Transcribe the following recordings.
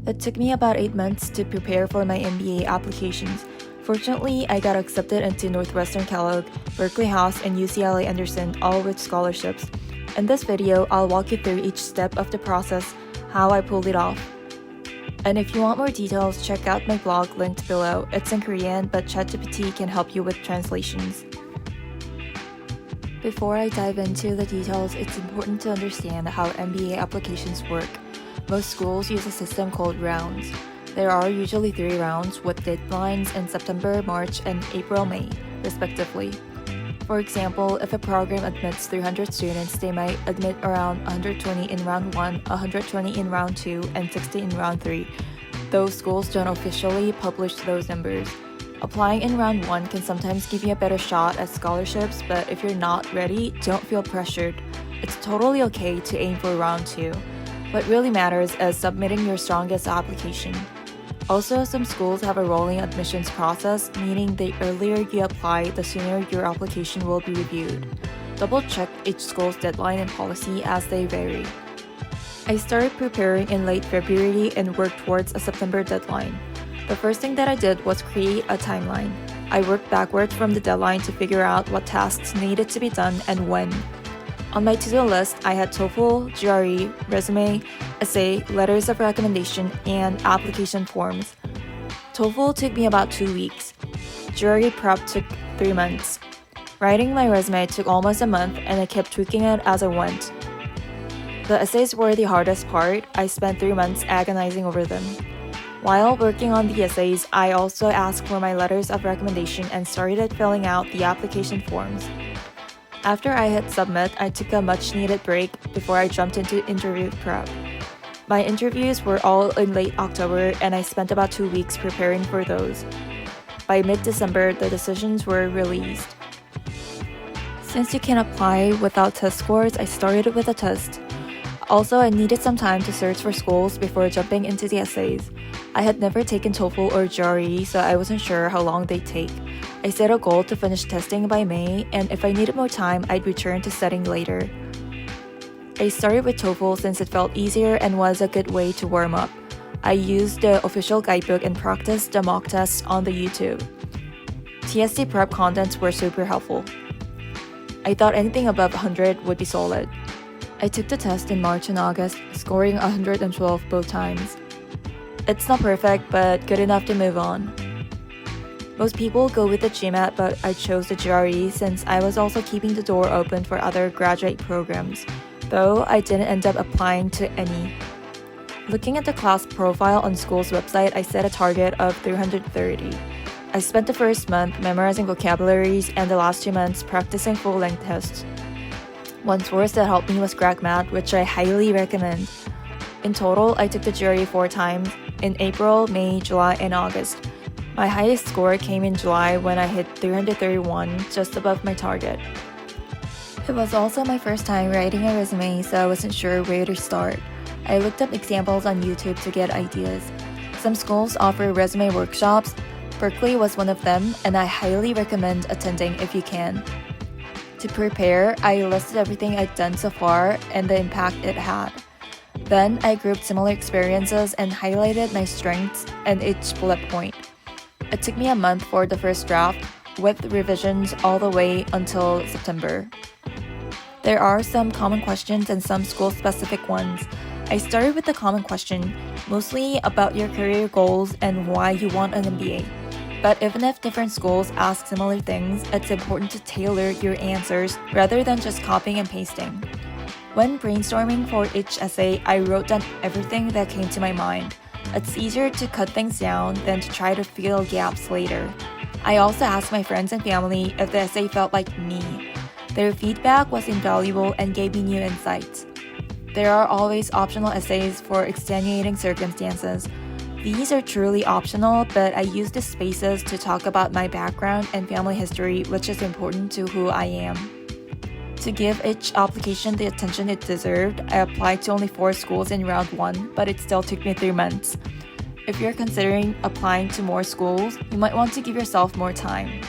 It took me about 8 months to prepare for my MBA applications. Fortunately, I got accepted into Northwestern Kellogg, Berkeley House, and UCLA Anderson, all with scholarships. In this video, I'll walk you through each step of the process, how I pulled it off. And if you want more details, check out my blog linked below. It's in Korean, but ChatGPT can help you with translations. Before I dive into the details, it's important to understand how MBA applications work. Most schools use a system called rounds. There are usually 3 rounds with deadlines in September, March, and April, May, respectively. For example, if a program admits 300 students, they might admit around 120 in round 1, 120 in round 2, and 60 in round 3. Those schools don't officially publish those numbers. Applying in round 1 can sometimes give you a better shot at scholarships, but if you're not ready, don't feel pressured. It's totally okay to aim for round 2. What really matters is submitting your strongest application. Also, some schools have a rolling admissions process, meaning the earlier you apply, the sooner your application will be reviewed. Double-check each school's deadline and policy as they vary. I started preparing in late February and worked towards a September deadline. The first thing that I did was create a timeline. I worked backwards from the deadline to figure out what tasks needed to be done and when. On my to-do list, I had TOEFL, GRE, resume, essay, letters of recommendation, and application forms. TOEFL took me about 2 weeks. GRE prep took 3 months. Writing my resume took almost a month, and I kept tweaking it as I went. The essays were the hardest part. I spent 3 months agonizing over them. While working on the essays, I also asked for my letters of recommendation and started filling out the application forms. After I hit submit, I took a much-needed break before I jumped into interview prep. My interviews were all in late October, and I spent about 2 weeks preparing for those. By mid-December, the decisions were released. Since you can apply without test scores, I started with a test. Also, I needed some time to search for schools before jumping into the essays. I had never taken TOEFL or GRE, so I wasn't sure how long they'd take. I set a goal to finish testing by May, and if I needed more time, I'd return to studying later. I started with TOEFL since it felt easier and was a good way to warm up. I used the official guidebook and practiced the mock tests on the YouTube. TST prep contents were super helpful. I thought anything above 100 would be solid. I took the test in March and August, scoring 112 both times. It's not perfect, but good enough to move on. Most people go with the GMAT, but I chose the GRE since I was also keeping the door open for other graduate programs, though I didn't end up applying to any. Looking at the class profile on school's website, I set a target of 330. I spent the first month memorizing vocabularies and the last 2 months practicing full-length tests. One source that helped me was GragMath, which I highly recommend. In total, I took the GRE 4 times, in April, May, July, and August. My highest score came in July when I hit 331, just above my target. It was also my first time writing a resume, so I wasn't sure where to start. I looked up examples on YouTube to get ideas. Some schools offer resume workshops. Berkeley was one of them, and I highly recommend attending if you can. To prepare, I listed everything I'd done so far and the impact it had. Then I grouped similar experiences and highlighted my strengths in each bullet point. It took me a month for the first draft, with revisions all the way until September. There are some common questions and some school-specific ones. I started with the common question, mostly about your career goals and why you want an MBA. But even if different schools ask similar things, it's important to tailor your answers rather than just copying and pasting. When brainstorming for each essay, I wrote down everything that came to my mind. It's easier to cut things down than to try to fill gaps later. I also asked my friends and family if the essay felt like me. Their feedback was invaluable and gave me new insights. There are always optional essays for extenuating circumstances. These are truly optional, but I use the spaces to talk about my background and family history, which is important to who I am. To give each application the attention it deserved, I applied to only 4 schools in round 1, but it still took me 3 months. If you're considering applying to more schools, you might want to give yourself more time.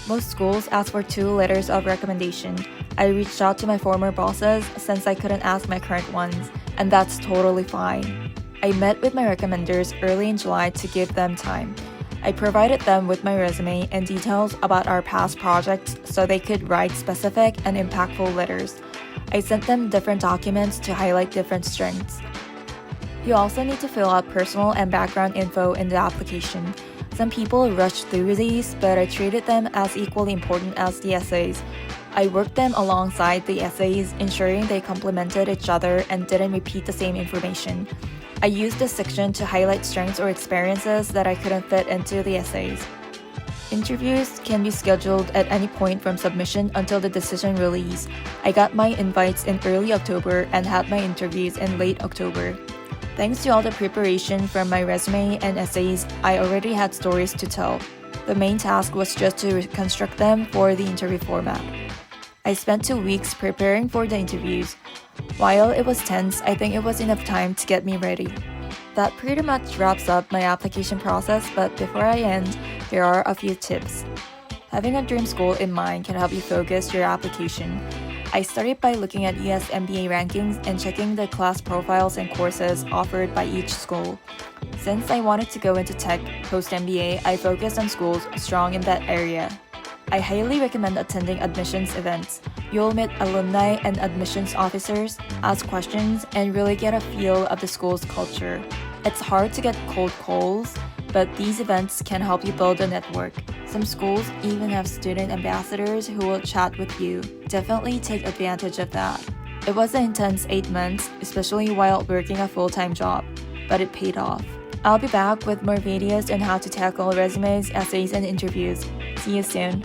Most schools ask for 2 letters of recommendation. I reached out to my former bosses since I couldn't ask my current ones, and that's totally fine. I met with my recommenders early in July to give them time. I provided them with my resume and details about our past projects so they could write specific and impactful letters. I sent them different documents to highlight different strengths. You also need to fill out personal and background info in the application. Some people rush through these, but I treated them as equally important as the essays. I worked them alongside the essays, ensuring they complemented each other and didn't repeat the same information. I used this section to highlight strengths or experiences that I couldn't fit into the essays. Interviews can be scheduled at any point from submission until the decision release. I got my invites in early October and had my interviews in late October. Thanks to all the preparation from my resume and essays, I already had stories to tell. The main task was just to reconstruct them for the interview format. I spent 2 weeks preparing for the interviews. While it was tense, I think it was enough time to get me ready. That pretty much wraps up my application process, but before I end, here are a few tips. Having a dream school in mind can help you focus your application. I started by looking at US MBA rankings and checking the class profiles and courses offered by each school. Since I wanted to go into tech post-MBA, I focused on schools strong in that area. I highly recommend attending admissions events. You'll meet alumni and admissions officers, ask questions, and really get a feel of the school's culture. It's hard to get cold calls, but these events can help you build a network. Some schools even have student ambassadors who will chat with you. Definitely take advantage of that. It was an intense 8 months, especially while working a full-time job, but it paid off. I'll be back with more videos on how to tackle resumes, essays, and interviews. See you soon.